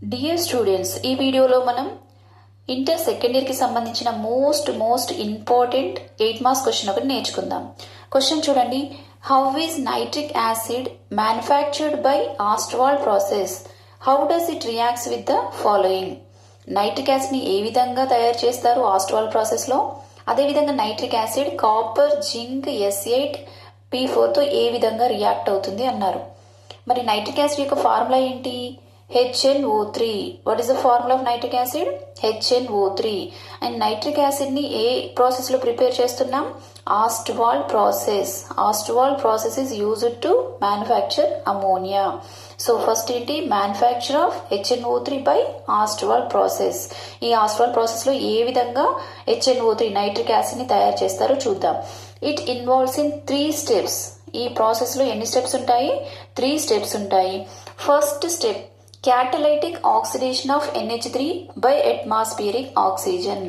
Dear students, ఈ వీడియోలో మనం ఇంటర్ సెకండ్ ఇయర్కి సంబంధించిన మోస్ట్ ఇంపార్టెంట్ 8 మార్క్స్ క్వశ్చన్ ఒకటి నేర్చుకుందాం. క్వశ్చన్ చూడండి. How is nitric acid manufactured by Ostwald process? How does it reacts with the following? Nitric యాసిడ్ని ఏ విధంగా తయారు చేస్తారు ఆస్ట్వాల్డ్ ప్రాసెస్లో? అదేవిధంగా నైట్రిక్ యాసిడ్ కాపర్, జింక్, S8P4తో ఏ విధంగా రియాక్ట్ అవుతుంది అన్నారు. మరి నైట్రిక్ యాసిడ్ యొక్క ఫార్ములా ఏంటి? HNO3. What is the formula of nitric acid? HNO3. And nitric acid ని ఏ ప్రాసెస్ లో ప్రిపేర్ చేస్తున్నాం? Ostwald process. Ostwald process is used to manufacture ammonia. So first ఏంటి? Manufacture of HNO3 by Ostwald process. ఈ Ostwald process లో ఏ విధంగా HNO3 nitric acid ని తయారు చేస్తారో చూద్దాం. It involves in 3 steps. ఈ ప్రాసెస్ లో ఎన్ని స్టెప్స్ ఉంటాయి? 3 స్టెప్స్ ఉంటాయి. First step catalytic oxidation of NH3 by atmospheric oxygen.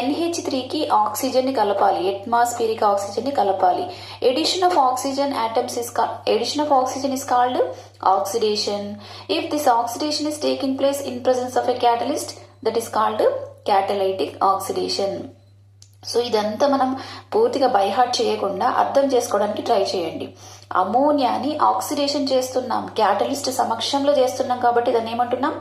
NH3 కి ఆక్సిజన్ ని కలపాలి, అట్మాస్ఫియరిక్ ఆక్సిజన్ ని కలపాలి. Addition of oxygen is called oxidation. If this oxidation is taking place in presence of a catalyst, that is called catalytic oxidation. So ఇదంతా మనం పూర్తిగా by heart చేయకుండా అర్థం చేసుకోవడానికి ట్రై చేయండి. అమోనియాని ఆక్సిడేషన్ చేస్తున్నాం, క్యాటలిస్ట్ సమక్షంలో చేస్తున్నాం కాబట్టి దాన్ని ఏమంటున్నాం?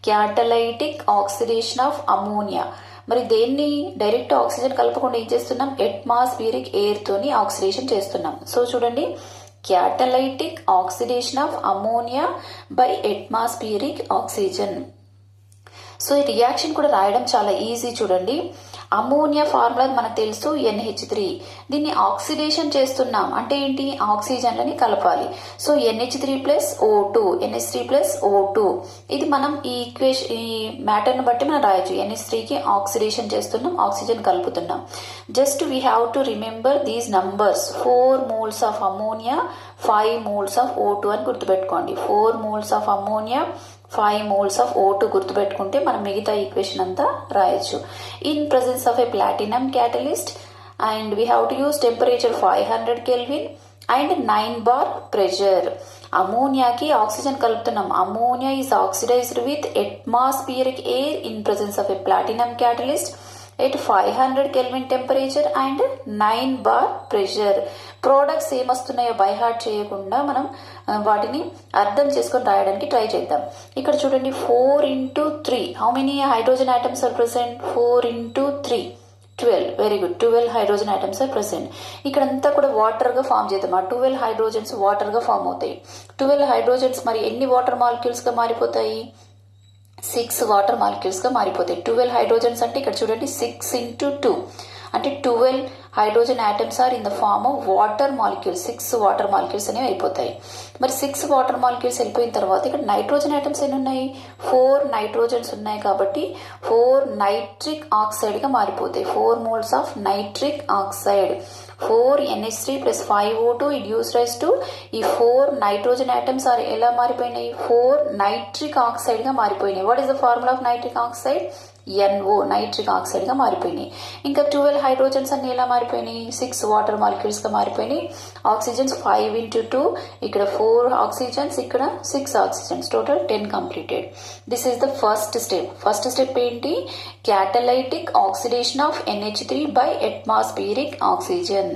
Catalytic oxidation of ammonia. మరి దేన్ని డైరెక్ట్ ఆక్సిజన్ కలపకుండా ఏం చేస్తున్నాం? అట్మాస్ఫియరిక్ ఎయిర్ తోని ఆక్సిడేషన్ చేస్తున్నాం. సో చూడండి, catalytic oxidation of ammonia by atmospheric oxygen. So ఈ రియాక్షన్ కూడా రాయడం చాలా ఈజీ. చూడండి, అమోనియా ఫార్ములా మనకు తెలుసు, NH3. దీన్ని ఆక్సిడేషన్ చేస్తున్నాం అంటే ఏంటి? ఆక్సిజన్లని కలపాలి. So NH3 plus O2, NH3 plus O2. ఇది మనం ఈ మ్యాటర్ను బట్టి మనం రాయొచ్చు. NH3కి ఆక్సిడేషన్ చేస్తున్నాం, ఆక్సిజన్ కలుపుతున్నాం. Just we have to remember these numbers. 4 moles of ammonia, 5 moles of O2 అని గుర్తుపెట్టుకోండి. 4 moles of ammonia, 5 moles of O2 గుర్తుపెట్టుకుంటే మనం మిగతా ఈక్వేషన్ అంతా రాయొచ్చు. In presence of a platinum catalyst and we have to use temperature 500 Kelvin and 9 bar pressure. అమోనియాకి oxygen కలుపుతున్నాం. Ammonia is oxidised with atmospheric air in presence of a platinum catalyst at 500 Kelvin temperature and 9 bar pressure. Products ఏమొస్తున్నాయో by heart చేయకుండా మనం వాటిని అర్థం చేసుకొని రాయడానికి try చేద్దాం. ఇక్కడ చూడండి, 4 into 3. How many hydrogen atoms are present? 4 into 3, 12. Very good. 12 hydrogen atoms are present. ఇక్కడంతా కూడా వాటర్ గా ఫామ్ చేద్దాం. ఆ 12 హైడ్రోజన్స్ వాటర్ గా ఫామ్ అవుతాయి. 12 హైడ్రోజన్స్ మరి ఎన్ని వాటర్ మాలిక్యూల్స్ గా మారిపోతాయి? 6 వాటర్ మాలిక్యూల్స్ గా మారిపోతాయి. 12 హైడ్రోజన్స్ అంటే ఇక్కడ చూడండి, 6 into 2 అంటే 12 hydrogen atoms are in the form of water molecules. 6 water molecules అనేవి అయిపోతాయి. మరి 6 వాటర్ మాలిక్యూల్స్ వెళ్ళిపోయిన తర్వాత ఇక్కడ నైట్రోజన్ ఆటమ్స్ ఎన్ని ఉన్నాయి? 4 నైట్రోజన్స్ ఉన్నాయి కాబట్టి 4 నైట్రిక్ ఆక్సైడ్ గా మారిపోతాయి. 4 moles of nitric oxide. 4 NH3 plus 5 O2 it use rise to ఈ 4 నైట్రోజన్ ఆటమ్స్ ఆర్ ఎలా మారిపోయినాయి? 4 నైట్రిక్ ఆక్సైడ్ గా మారిపోయినాయి. What is the formula of nitric oxide? NO, nitric oxide గా మారిపోయినాయి. ఇంకా 12 హైడ్రోజన్స్ అన్ని ఎలా మారిపోయినాయి? 6 వాటర్ మాలిక్యూల్స్ గా మారిపోయినాయి. ఆక్సిజన్స్ 5 into 2, ఇక్కడ 4 ఆక్సిజన్స్, ఇక్కడ 6 oxygens, total 10 completed. This is the first step. First step ఏంటి? Catalytic oxidation of NH3 by atmospheric oxygen.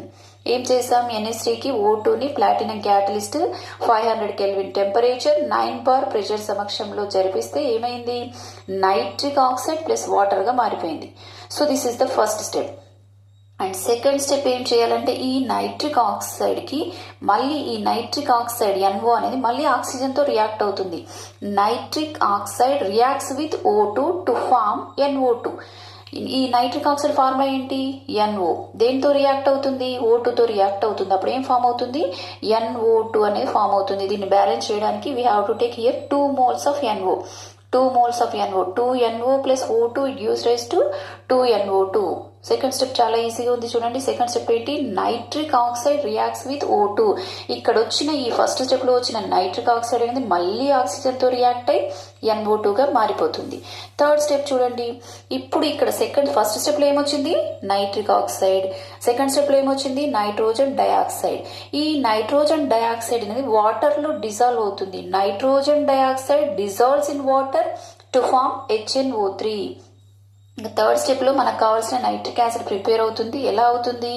ఏం చేసాం? NH3కి O2ని platinum catalyst 500 Kelvin temperature 9 bar pressure సమక్షంలో జరిపిస్తే ఏమైంది? నైట్రిక్ ఆక్సైడ్ ప్లస్ వాటర్ గా మారిపోయింది. So this is the first step. And second step ఏం చేయాలంటే ఈ నైట్రిక్ ఆక్సైడ్ కి మళ్ళీ ఈ నైట్రిక్ ఆక్సైడ్ NO అనేది మళ్ళీ ఆక్సిజన్ తో రియాక్ట్ అవుతుంది. Nitric oxide reacts with O2 to form NO2. ఈ నైట్రిక్ ఆక్సైడ్ ఫార్ములా ఏంటి? NO. దేంతో రియాక్ట్ అవుతుంది? O2 తో రియాక్ట్ అవుతుంది. అప్పుడు ఏం ఫామ్ అవుతుంది? NO2 అనేది ఫామ్ అవుతుంది. దీన్ని బ్యాలెన్స్ చేయడానికి we have to take here 2 moles of NO. 2 moles of NO. 2 NO plus O2 it use rise to 2 NO2. Second step చాలా ఈజీగా ఉంది చూడండి. సెకండ్ స్టెప్ ఏంటి? Nitric oxide reacts with O2. ఇక్కడ వచ్చిన ఈ ఫస్ట్ స్టెప్ లో వచ్చిన నైట్రిక్ ఆక్సైడ్ అనేది మళ్ళీ ఆక్సిజన్ తో రియాక్ట్ అయి NO2 గా మారిపోతుంది. థర్డ్ స్టెప్ చూడండి. ఇప్పుడు ఇక్కడ ఫస్ట్ స్టెప్ లో ఏమొచ్చింది? Nitric oxide. సెకండ్ స్టెప్ లో ఏమొచ్చింది? Nitrogen dioxide. ఈ నైట్రోజన్ డయాక్సైడ్ అనేది వాటర్ లో డిజాల్వ్ అవుతుంది. Nitrogen dioxide dissolves in water to form HNO3. Third step లో మనకు కావాల్సిన నైట్రిక్ యాసిడ్ ప్రిపేర్ అవుతుంది. ఎలా అవుతుంది?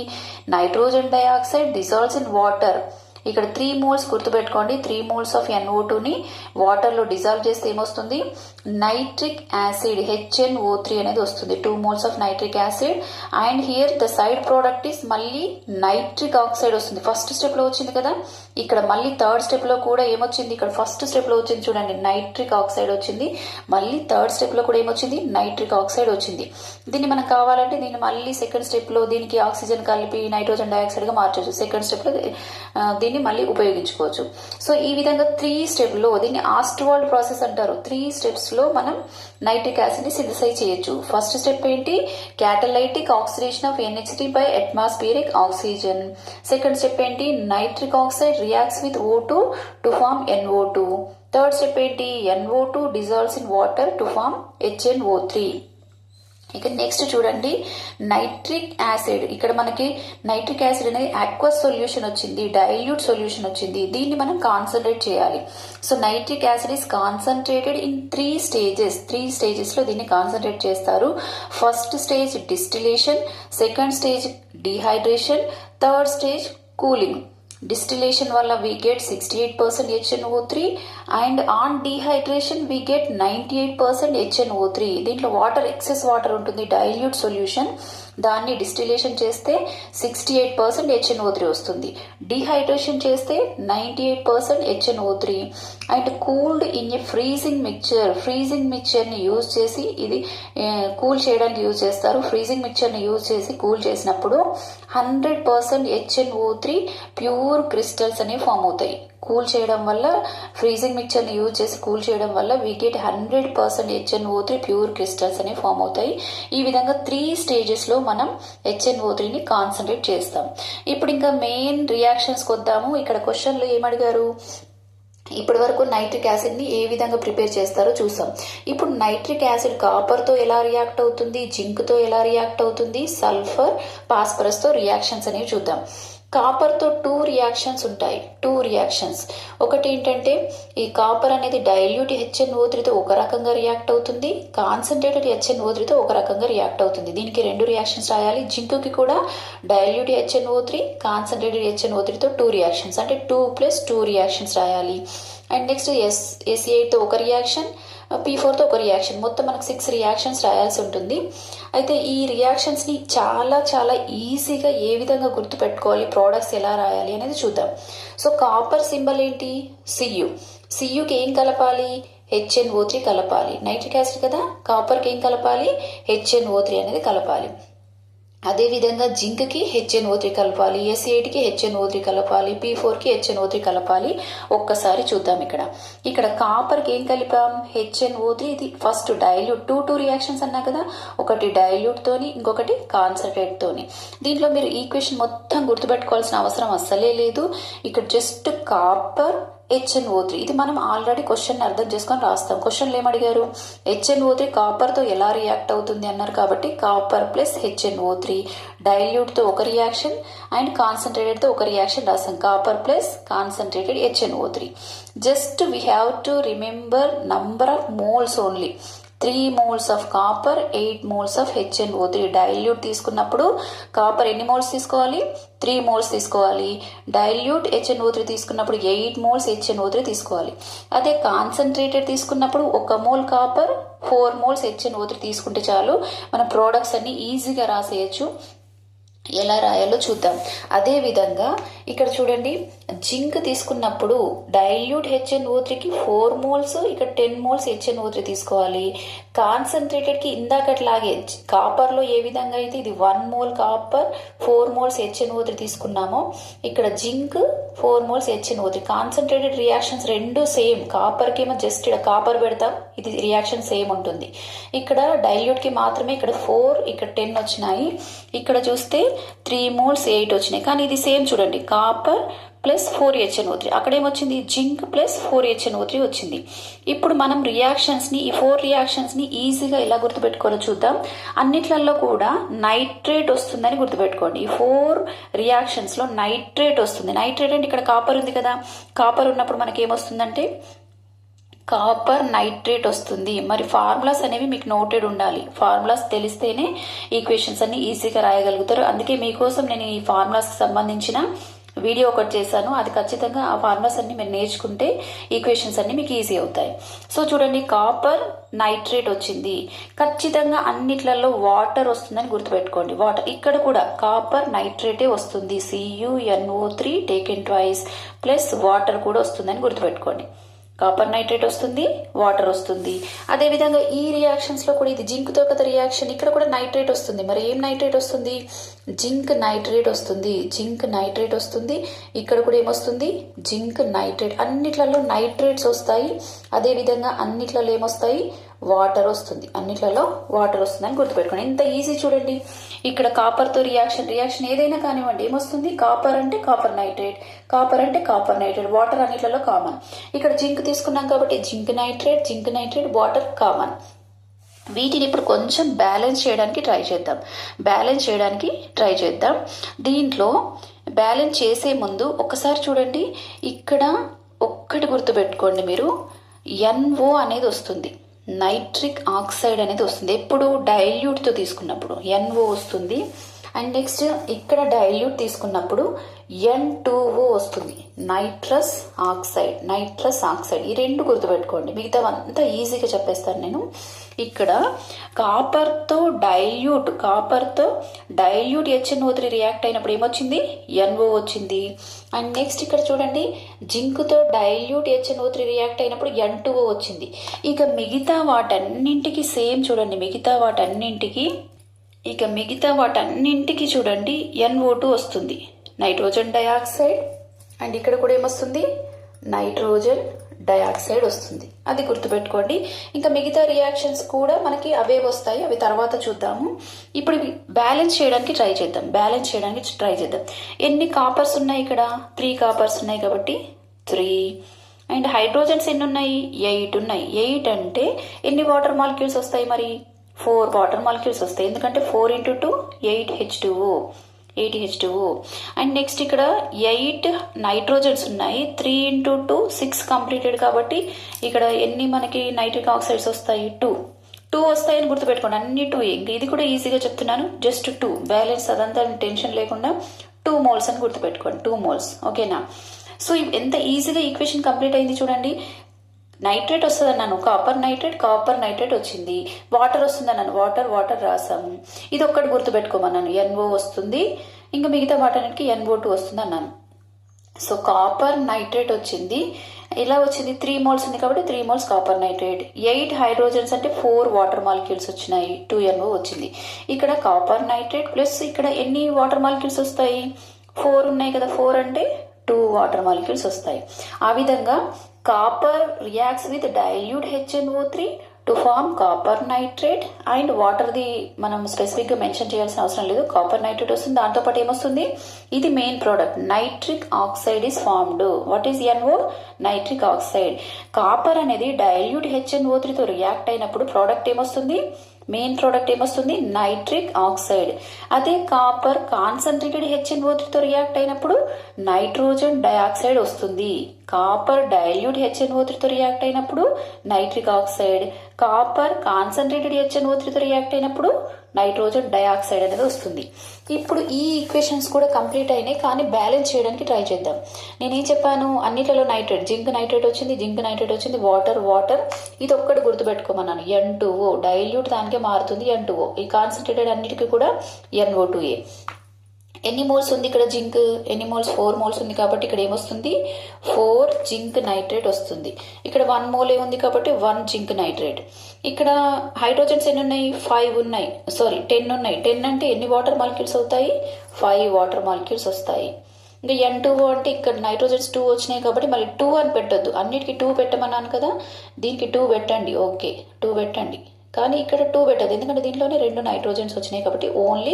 Nitrogen dioxide dissolves in water. ఇక్కడ 3 మోల్స్ గుర్తుపెట్టుకోండి. 3 మోల్స్ ఆఫ్ NO2ని వాటర్ లో డిజాల్వ్ చేస్తే ఏమొస్తుంది? నైట్రిక్ యాసిడ్ HNO3 అనేది వస్తుంది. 2 moles of nitric acid. And here the side product is మళ్ళీ నైట్రిక్ ఆక్సైడ్ వస్తుంది. ఫస్ట్ స్టెప్ లో వచ్చింది కదా, ఇక్కడ మళ్ళీ థర్డ్ స్టెప్ లో కూడా ఏమొచ్చింది? ఇక్కడ ఫస్ట్ స్టెప్ లో వచ్చింది చూడండి, నైట్రిక్ ఆక్సైడ్ వచ్చింది. మళ్ళీ థర్డ్ స్టెప్ లో కూడా ఏమొచ్చింది? నైట్రిక్ ఆక్సైడ్ వచ్చింది. దీన్ని మనకు కావాలంటే దీన్ని మళ్ళీ సెకండ్ స్టెప్ లో దీనికి ఆక్సిజన్ కలిపి నైట్రోజన్ డయాక్సైడ్ గా మార్చవచ్చు. సెకండ్ స్టెప్ లో దీన్ని మళ్ళీ ఉపయోగించుకోవచ్చు. సో ఈ విధంగా 3 స్టెప్ లో, దీన్ని ఆస్ట్వాల్డ్ ప్రాసెస్ అంటారు. 3 స్టెప్స్ లో మనం నైట్రిక్ యాసిడ్ ని సింథసైజ్ చేయొచ్చు. ఫస్ట్ స్టెప్ ఏంటి? Catalytic oxidation of NH3 by atmospheric oxygen. Second step ఏంటి? Nitric oxide reacts with O2 to form NO2. Third step ఏంటి? NO2 dissolves in water to form HNO3. ఇక next చూడండి, nitric acid. ఇక్కడ మనకి nitric acid అనేది aqueous solution వచ్చింది, dilute solution వచ్చింది. దీన్ని మనం కాన్సన్ట్రేట్ చేయాలి. So nitric acid is concentrated in 3 stages. 3 stages లో దీన్ని కాన్సన్ట్రేట్ చేస్తారు. First stage distillation, second stage dehydration, third stage cooling. Distillation వల్ల we get 68% HNO3 and on dehydration we get 98% HNO3. దీంట్లో water, excess water ఉంటుంది, dilute solution. దాన్ని distillation చేస్తే 68% HNO3 వస్తుంది. Dehydration చేస్తే 98% HNO3. And cooled in a freezing mixture. Freezing mixture ని use చేసి, ఇది కూల్ చేయడానికి యూజ్ చేస్తారు. ఫ్రీజింగ్ మిక్చర్ ని యూజ్ చేసి కూల్ చేసినప్పుడు 100% HNO3 ప్యూర్ క్రిస్టల్స్ అనేవి ఫామ్ అవుతాయి. కూల్ చేయడం వల్ల, ఫ్రీజింగ్ మిక్చర్ ని యూజ్ చేసి కూల్ చేయడం వల్ల we get 100% HNO3 pure crystals అనేవి ఫామ్ అవుతాయి. ఈ విధంగా 3 స్టేజెస్ లో మనం HNO3 ని కాన్సన్ట్రేట్ చేస్తాం. ఇప్పుడు ఇంకా మెయిన్ రియాక్షన్స్ వద్దాము. ఇక్కడ క్వశ్చన్ లో ఏమడిగారు? ఇప్పటి వరకు నైట్రిక్ యాసిడ్ ని ఏ విధంగా ప్రిపేర్ చేస్తారో చూసాం. ఇప్పుడు నైట్రిక్ యాసిడ్ కాపర్ తో ఎలా రియాక్ట్ అవుతుంది, జింక్ తో ఎలా రియాక్ట్ అవుతుంది, సల్ఫర్, ఫాస్ఫరస్ తో రియాక్షన్స్ అనేవి చూద్దాం. కాపర్ తో 2 రియాక్షన్స్ ఉంటాయి. 2 రియాక్షన్స్. ఒకటి ఏంటంటే, ఈ కాపర్ అనేది డైల్యూట్ HNO3 తో ఒక రకంగా రియాక్ట్ అవుతుంది, కాన్సన్ట్రేటెడ్ HNO3 తో ఒక రకంగా రియాక్ట్ అవుతుంది. దీనికి 2 రియాక్షన్స్ రాయాలి. జింక్ కి కూడా డైల్యూట్ HNO3, కాన్సన్ట్రేటెడ్ HNO3 తో 2 రియాక్షన్స్, అంటే 2+2 రియాక్షన్స్ రాయాలి. అండ్ నెక్స్ట్ SCI తో ఒక రియాక్షన్, P4 తో ఒక రియాక్షన్. మొత్తం మనకు 6 రియాక్షన్స్ రాయాల్సి ఉంటుంది. అయితే ఈ రియాక్షన్స్ ని చాలా చాలా ఈజీగా ఏ విధంగా గుర్తు పెట్టుకోవాలి, ప్రోడక్ట్స్ ఎలా రాయాలి అనేది చూద్దాం. సో కాపర్ సింబల్ ఏంటి? Cu. Cuకి ఏం కలపాలి? HNO3 కలపాలి. నైట్రిక్ యాసిడ్ కదా, కాపర్కి ఏం కలపాలి? HNO3 అనేది కలపాలి. అదే విధంగా జింక్ కి HNO3 కలపాలి, S8 కి HNO3 కలపాలి, P4 కి HNO3 కలపాలి. ఒక్కసారి చూద్దాం. ఇక్కడ కాపర్ కి ఏం కలిపాం? HNO3. ఇది ఫస్ట్ డైల్యూట్. 2 రియాక్షన్స్ అన్నా కదా, ఒకటి డైల్యూట్ తోని, ఇంకొకటి కాన్సన్ట్రేట్ తోని. దీంట్లో మీరు ఈక్వేషన్ మొత్తం గుర్తుపెట్టుకోవాల్సిన అవసరం అస్సలే లేదు. ఇక్కడ జస్ట్ కాపర్ HNO3. ఇది మనం ఆల్రెడీ క్వశ్చన్ అర్థం చేసుకొని రాస్తాం. క్వశ్చన్లు ఏమడిగారు? HNO3 కాపర్ తో ఎలా రియాక్ట్ అవుతుంది అన్నారు కాబట్టి కాపర్ ప్లస్ HNO3. డైల్యూట్ తో ఒక రియాక్షన్ అండ్ కాన్సన్ట్రేటెడ్ తో ఒక రియాక్షన్ రాస్తాం. Copper plus concentrated HNO3. Just we have to remember number of moles only. 3 moles of copper, 8 moles of HNO3. Dilute తీసుకున్నప్పుడు కాపర్ ఎన్ని మోల్స్ తీసుకోవాలి? 3 moles తీసుకోవాలి. Dilute HNO3 తీసుకున్నప్పుడు 8 moles HNO3 తీసుకోవాలి. అదే కాన్సన్ట్రేటెడ్ తీసుకున్నప్పుడు 1 mole కాపర్, 4 moles HNO3 తీసుకుంటే చాలు. మన ప్రోడక్ట్స్ అన్ని ఈజీగా రాసేయచ్చు. ఎలా రాయాలో చూద్దాం. అదే విధంగా ఇక్కడ చూడండి, జింక్ తీసుకున్నప్పుడు డైల్యూట్ HNO3కి 4 moles, ఇక్కడ 10 moles HNO3 తీసుకోవాలి. కాన్సన్ట్రేటెడ్ కి ఇందాకట్లాగే కాపర్ లో ఏ విధంగా అయితే ఇది 1 mole కాపర్, 4 moles HNO3 తీసుకున్నామో, ఇక్కడ zinc 4 moles HNO3. Concentrated reactions రెండు సేమ్. కాపర్కి ఏమో జస్ట్ ఇక్కడ కాపర్ పెడతాం, ఇది రియాక్షన్ సేమ్ ఉంటుంది. ఇక్కడ డైల్యూట్కి మాత్రమే ఇక్కడ 4, ఇక్కడ 10 వచ్చినాయి. ఇక్కడ చూస్తే 3 moles 8 వచ్చినాయి. కానీ ఇది సేమ్ చూడండి, కాపర్ ప్లస్ 4HNO3. అక్కడేమొచ్చింది, జింక్ ప్లస్ 4HNO3 వచ్చింది. ఇప్పుడు మనం రియాక్షన్స్ని, ఈ 4 రియాక్షన్స్ని ఈజీగా ఎలా గుర్తుపెట్టుకోవాలో చూద్దాం. అన్నిట్లలో కూడా నైట్రేట్ వస్తుందని గుర్తుపెట్టుకోండి. ఈ 4 రియాక్షన్స్లో నైట్రేట్ వస్తుంది. నైట్రేట్ అంటే ఇక్కడ కాపర్ ఉంది కదా, కాపర్ ఉన్నప్పుడు మనకి ఏమొస్తుందంటే కాపర్ నైట్రేట్ వస్తుంది. మరి ఫార్ములాస్ అనేవి మీకు నోటెడ్ ఉండాలి. ఫార్ములాస్ తెలిస్తేనే ఈక్వేషన్స్ అన్ని ఈజీగా రాయగలుగుతారు. అందుకే మీకోసం నేను ఈ ఫార్ములాస్కి సంబంధించిన వీడియో ఒకటి చేశాను. అది ఖచ్చితంగా ఆ ఫార్ములాస్ అన్ని మీరు నేర్చుకుంటే ఈక్వేషన్స్ అన్ని మీకు ఈజీ అవుతాయి. సో చూడండి, కాపర్ నైట్రేట్ వచ్చింది. ఖచ్చితంగా అన్నిట్లలో వాటర్ వస్తుందని గుర్తుపెట్టుకోండి. వాటర్ ఇక్కడ కూడా కాపర్ నైట్రేటే వస్తుంది. CuNO3 taken twice plus water కూడా వస్తుందని గుర్తుపెట్టుకోండి. కాపర్ నైట్రేట్ వస్తుంది, వాటర్ వస్తుంది. అదేవిధంగా ఈ రియాక్షన్స్ లో కూడా ఇది జింక్ తో కదా రియాక్షన్, ఇక్కడ కూడా నైట్రేట్ వస్తుంది. మరి ఏం నైట్రేట్ వస్తుంది, జింక్ నైట్రేట్ వస్తుంది. జింక్ నైట్రేట్ వస్తుంది. ఇక్కడ కూడా ఏమొస్తుంది, జింక్ నైట్రేట్. అన్నిట్లలో నైట్రేట్స్ వస్తాయి. అదేవిధంగా అన్నిట్లలో ఏమొస్తాయి, వాటర్ వస్తుంది. అన్నిట్లలో వాటర్ వస్తుందని గుర్తుపెట్టుకోండి. ఎంత ఈజీ చూడండి. ఇక్కడ కాపర్తో రియాక్షన్ ఏదైనా కానివ్వండి, ఏమొస్తుంది, కాపర్ అంటే కాపర్ నైట్రేట్, కాపర్ అంటే కాపర్ నైట్రేట్, వాటర్ అన్నిట్లలో కామన్. ఇక్కడ జింక్ తీసుకున్నాం కాబట్టి జింక్ నైట్రేట్, వాటర్ కామన్. వీటిని ఇప్పుడు కొంచెం బ్యాలెన్స్ చేయడానికి ట్రై చేద్దాం. దీంట్లో బ్యాలెన్స్ చేసే ముందు ఒకసారి చూడండి, ఇక్కడ ఒక్కటి గుర్తుపెట్టుకోండి మీరు, NO అనేది వస్తుంది, నైట్రిక్ ఆక్సైడ్ అనేది వస్తుంది. ఎప్పుడు డైల్యూట్తో తీసుకున్నప్పుడు NO వస్తుంది. అండ్ నెక్స్ట్ ఇక్కడ డైల్యూట్ తీసుకున్నప్పుడు N2O వస్తుంది, నైట్రస్ ఆక్సైడ్. ఈ రెండు గుర్తుపెట్టుకోండి. మిగతా అంతా ఈజీగా చెప్పేస్తాను నేను. ఇక్కడ కాపర్తో డైల్యూట్ HNO3 రియాక్ట్ అయినప్పుడు ఏమొచ్చింది, NO వచ్చింది. అండ్ నెక్స్ట్ ఇక్కడ చూడండి, జింక్తో డైల్యూట్ HNO3 రియాక్ట్ అయినప్పుడు N2O వచ్చింది. ఇక మిగతా వాటన్నింటికి సేమ్ చూడండి, మిగతా వాటన్నింటికి చూడండి NO2 వస్తుంది, నైట్రోజన్ డయాక్సైడ్. అండ్ ఇక్కడ కూడా ఏమొస్తుంది, నైట్రోజన్ డయాక్సైడ్ వస్తుంది. అది గుర్తుపెట్టుకోండి. ఇంకా మిగతా రియాక్షన్స్ కూడా మనకి అవే వస్తాయి, అవి తర్వాత చూద్దాము. ఇప్పుడు బ్యాలెన్స్ చేయడానికి ట్రై చేద్దాం. ఎన్ని కాపర్స్ ఉన్నాయి, ఇక్కడ 3 కాపర్స్ ఉన్నాయి కాబట్టి 3. అండ్ హైడ్రోజన్స్ ఎన్ని ఉన్నాయి, 8 ఉన్నాయి. 8 అంటే ఎన్ని వాటర్ మాలిక్యూల్స్ వస్తాయి, మరి 4 వాటర్ మాలిక్యూల్స్ వస్తాయి. ఎందుకంటే 4 × 2 8 H2O. అండ్ నెక్స్ట్ ఇక్కడ 8 నైట్రోజన్స్ ఉన్నాయి. 3 × 2 6 కంప్లీటెడ్ కాబట్టి ఇక్కడ ఎన్ని మనకి నైట్రిక్ ఆక్సైడ్స్ వస్తాయి, 2 వస్తాయని గుర్తుపెట్టుకోండి. అన్ని 2. ఇంకా ఇది కూడా ఈజీగా చెప్తున్నాను, జస్ట్ 2 బ్యాలెన్స్, అదంతా టెన్షన్ లేకుండా 2 moles అని గుర్తుపెట్టుకోండి, 2 moles. ఓకేనా? సో ఎంత ఈజీగా ఈక్వేషన్ కంప్లీట్ అయింది చూడండి. నైట్రేట్ వస్తుంది అన్నాను, కాపర్ నైట్రేట్ వచ్చింది. వాటర్ వస్తుంది అన్నాను, వాటర్ రాసాము. ఇది ఒక్కటి గుర్తుపెట్టుకోమన్నాను, NO వస్తుంది. ఇంకా మిగతా వాటన్నిటికి NO2 వస్తుంది అన్నాను. సో కాపర్ నైట్రేట్ వచ్చింది. ఇలా వచ్చింది, 3 moles ఉంది కాబట్టి 3 moles కాపర్ నైట్రేట్. 8 హైడ్రోజన్స్ అంటే 4 వాటర్ మాలిక్యూల్స్ వచ్చినాయి, 2 NO వచ్చింది. ఇక్కడ కాపర్ నైట్రేట్ ప్లస్ ఇక్కడ ఎన్ని వాటర్ మాలిక్యూల్స్ వస్తాయి, 4 ఉన్నాయి కదా, 4 అంటే 2 వాటర్ మాలిక్యూల్స్ వస్తాయి. ఆ విధంగా copper reacts with dilute HNO3 to form copper nitrate. And వాటర్ది మనం స్పెసిఫిక్గా మెన్షన్ చేయాల్సిన అవసరం లేదు, కాపర్ నైట్రేట్ వస్తుంది. దాంతోపాటు ఏమొస్తుంది, ఇది main product, nitric oxide is formed. What is NO, nitric oxide. Copper అనేది డైల్యూట్ HNO3తో రియాక్ట్ అయినప్పుడు ప్రోడక్ట్ ఏమొస్తుంది, మెయిన్ ప్రోడక్ట్ ఏమొస్తుంది, నైట్రిక్ ఆక్సైడ్. అదే కాపర్ కాన్సన్ట్రేటెడ్ HNO3తో రియాక్ట్ అయినప్పుడు నైట్రోజన్ డయాక్సైడ్ వస్తుంది. కాపర్ డైల్యూట్ HNO3తో రియాక్ట్ అయినప్పుడు నైట్రిక్ ఆక్సైడ్, కాపర్ కాన్సన్ట్రేటెడ్ HNO3తో రియాక్ట్ అయినప్పుడు నైట్రోజన్ డయాక్సైడ్ అనేది వస్తుంది. ఇప్పుడు ఈ ఈక్వేషన్స్ కూడా కంప్లీట్ అయినాయి, కానీ బ్యాలెన్స్ చేయడానికి ట్రై చేద్దాం. నేనేం చెప్పాను, అన్నిట్లలో నైట్రేట్, జింక్ నైట్రేట్ వచ్చింది, వాటర్. ఇది ఒక్కటి గుర్తుపెట్టుకోమన్నాను, N2O. డైల్యూట్ దానికే మారుతుంది, N2O. ఈ కాన్సన్ట్రేటెడ్ అన్నిటికీ కూడా NO2A. ఎన్ని మోల్స్ ఉంది ఇక్కడ జింక్, 4 moles ఉంది కాబట్టి ఇక్కడ ఏమొస్తుంది, 4 జింక్ నైట్రేట్ వస్తుంది. ఇక్కడ 1 mole ఉంది కాబట్టి 1 జింక్ నైట్రేట్. ఇక్కడ హైడ్రోజన్స్ ఎన్ని ఉన్నాయి, 5 ఉన్నాయి, 10 ఉన్నాయి. 10 అంటే ఎన్ని వాటర్ మాలిక్యూల్స్ అవుతాయి, 5 వాటర్ మాలిక్యూల్స్ వస్తాయి. ఇంకా N2O అంటే ఇక్కడ నైట్రోజన్స్ 2 వచ్చినాయి కాబట్టి మళ్ళీ 2 అని పెట్టొద్దు, అన్నిటికీ 2 పెట్టమన్నాను కదా, దీనికి 2 పెట్టండి. ఓకే 2 పెట్టండి, కానీ ఇక్కడ 2 పెట్టదు ఎందుకంటే దీంట్లోనే 2 నైట్రోజన్స్ వచ్చినాయి కాబట్టి ఓన్లీ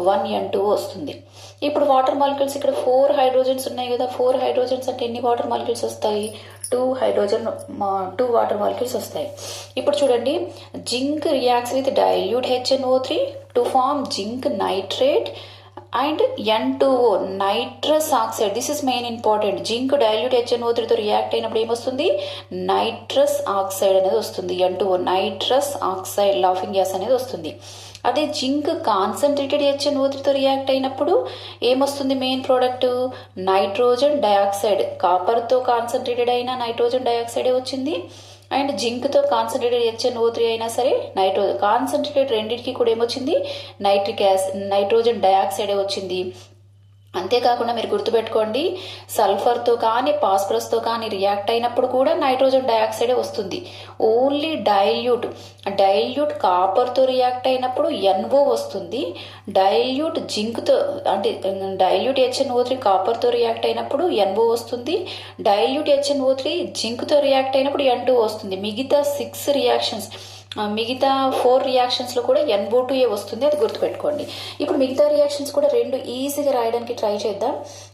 1 N2O వస్తుంది. ఇప్పుడు వాటర్ మాలిక్యూల్స్ ఇక్కడ 4 హైడ్రోజన్స్ ఉన్నాయి కదా, 4 హైడ్రోజన్స్ అంటే ఎన్ని వాటర్ మాలిక్యూల్స్ వస్తాయి? 2 వాటర్ మాలిక్యూల్స్ వస్తాయి. ఇప్పుడు చూడండి, zinc reacts with dilute HNO3 to form zinc nitrate and N2O nitrous oxide. This is main important. Zinc dilute HNO3తో రియాక్ట్ అయినప్పుడు ఏమొస్తుంది? నైట్రస్ ఆక్సైడ్ అనేది వస్తుంది. N2O nitrous oxide laughing gas అనేది వస్తుంది. అదే జింక్ కాన్సన్ట్రేటెడ్ HNO3తో రియాక్ట్ అయినప్పుడు ఏమొస్తుంది? Main product nitrogen dioxide. కాపర్తో కాన్సన్ట్రేటెడ్ అయిన నైట్రోజన్ డయాక్సైడే వచ్చింది, అండ్ జింక్తో కాన్సన్ట్రేటెడ్ HNO3 అయినా సరే కాన్సన్ట్రేటెడ్ రెండింటికి కూడా ఏమొచ్చింది? నైట్రోజన్ డయాక్సైడే వచ్చింది. అంతేకాకుండా మీరు గుర్తుపెట్టుకోండి, సల్ఫర్తో కానీ ఫాస్ఫరస్తో కానీ రియాక్ట్ అయినప్పుడు కూడా నైట్రోజన్ డయాక్సైడే వస్తుంది. ఓన్లీ డైల్యూట్ కాపర్తో రియాక్ట్ అయినప్పుడు NO వస్తుంది. డైల్యూట్ జింక్తో అంటే డైల్యూట్ HNO3 కాపర్తో రియాక్ట్ అయినప్పుడు NO వస్తుంది. డైల్యూట్ HNO3 జింక్తో రియాక్ట్ అయినప్పుడు N2 వస్తుంది. మిగతా 4 రియాక్షన్స్లో కూడా NO2 వస్తుంది, అది గుర్తుపెట్టుకోండి. ఇప్పుడు మిగతా రియాక్షన్స్ కూడా 2 ఈజీగా రాయడానికి ట్రై చేద్దాం.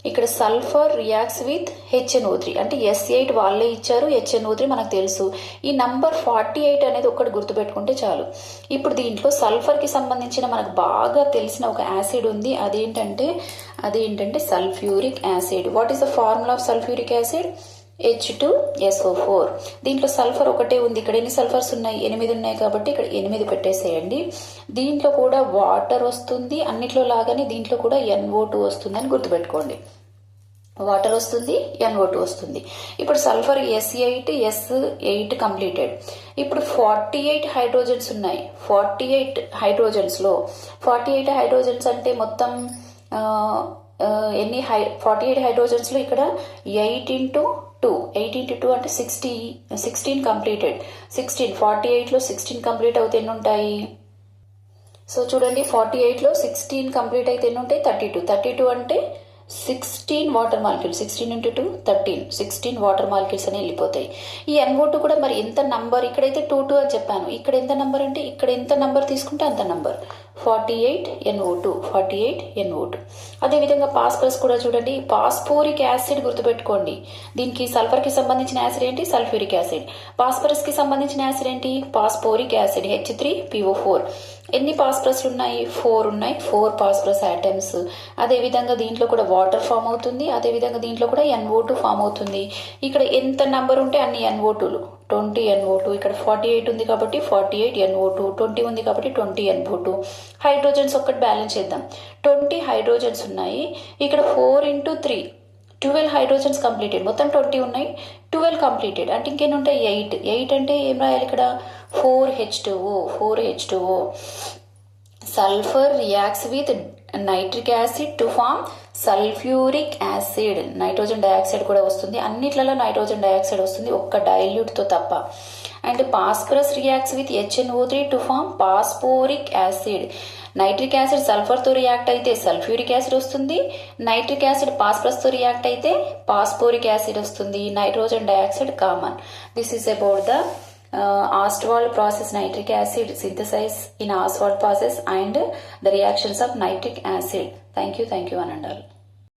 ఇక్కడ సల్ఫర్ రియాక్ట్స్ విత్ HNO3 అంటే S8 వాళ్ళే ఇచ్చారు, HNO3 మనకు తెలుసు. ఈ నంబర్ 48 అనేది ఒక్కటి గుర్తుపెట్టుకుంటే చాలు. ఇప్పుడు దీంట్లో సల్ఫర్కి సంబంధించిన మనకు బాగా తెలిసిన ఒక యాసిడ్ ఉంది, అదేంటంటే sulphuric acid. What is the formula of sulphuric acid? H2SO4. దీంట్లో సల్ఫర్ ఒకటే ఉంది. ఇక్కడ ఎన్ని సల్ఫర్స్ ఉన్నాయి? 8 ఉన్నాయి కాబట్టి ఇక్కడ 8 పెట్టేసేయండి. దీంట్లో కూడా వాటర్ వస్తుంది, అన్నిట్లో లాగానే దీంట్లో కూడా NO2 వస్తుంది అని గుర్తుపెట్టుకోండి. వాటర్ వస్తుంది, NO2 వస్తుంది. ఇప్పుడు సల్ఫర్ S8 కంప్లీటెడ్. ఇప్పుడు 48 హైడ్రోజన్స్ ఉన్నాయి. 48 హైడ్రోజన్స్ అంటే మొత్తం ఎన్ని 48 హైడ్రోజన్స్లో ఇక్కడ 8 into 2 అంటే 16 కంప్లీటెడ్. 48లో 16 కంప్లీట్ అవుతే ఎన్ని ఉంటాయి? సో చూడండి, 48లో 16 కంప్లీట్ అయితే ఎన్ని ఉంటాయి? 32 అంటే 16 water molecules. 16 into 2 13, 16 water molecules అని వెళ్ళిపోతాయి. ఈ NO2 కూడా మరి ఎంత నంబర్? ఇక్కడైతే 2 అని చెప్పాను, ఇక్కడ ఎంత నంబర్ అంటే ఇక్కడ ఎంత నంబర్ తీసుకుంటే అంత నంబర్. 48 NO2. అదేవిధంగా ఫాస్ఫరస్ కూడా చూడండి, ఫాస్ఫోరిక్ యాసిడ్ గుర్తుపెట్టుకోండి. దీనికి సల్ఫర్కి సంబంధించిన యాసిడ్ ఏంటి? Sulphuric acid. ఫాస్ఫరస్కి సంబంధించిన యాసిడ్ ఏంటి? Phosphoric acid H3PO4. ఎన్ని ఫాస్ఫరస్లు ఉన్నాయి? 4 ఉన్నాయి. 4 ఫాస్ఫరస్ ఆటమ్స్. అదేవిధంగా దీంట్లో కూడా వాటర్ ఫామ్ అవుతుంది, అదేవిధంగా దీంట్లో కూడా NO2 ఫామ్ అవుతుంది. ఇక్కడ ఎంత నంబర్ ఉంటే అన్ని NO2లు 20 NO2. ఇక్కడ 48 ఉంది కాబట్టి 48 NO2, 20 ఉంది కాబట్టి 20 NO2. హైడ్రోజన్స్ ఒక్కటి బ్యాలెన్స్ చేద్దాం. 20 హైడ్రోజన్స్ ఉన్నాయి. ఇక్కడ 4 into 3 12 హైడ్రోజన్స్ కంప్లీటెడ్. మొత్తం 20 ఉన్నాయి, 12 కంప్లీటెడ్. అంటే ఇంకేం ఉంటాయి? 8 అంటే ఏం రాయాలి ఇక్కడ? 4H2O. Sulphur reacts with nitric acid to form sulphuric acid. Nitrogen dioxide కూడా వస్తుంది, అన్నిట్లలో నైట్రోజన్ డయాక్సైడ్ వస్తుంది, ఒక్క డైల్యూట్తో తప్ప. And phosphorus reacts with HNO3 to form phosphoric acid. Nitric acid సల్ఫర్తో రియాక్ట్ అయితే సల్ఫ్యూరిక్ యాసిడ్ వస్తుంది, నైట్రిక్ యాసిడ్ ఫాస్ఫరస్తో రియాక్ట్ అయితే ఫాస్ఫోరిక్ యాసిడ్ వస్తుంది. Nitrogen dioxide common. This is about the Ostwald process, nitric acid synthesized in Ostwald process and the reactions of nitric acid. Thank you, Anandal.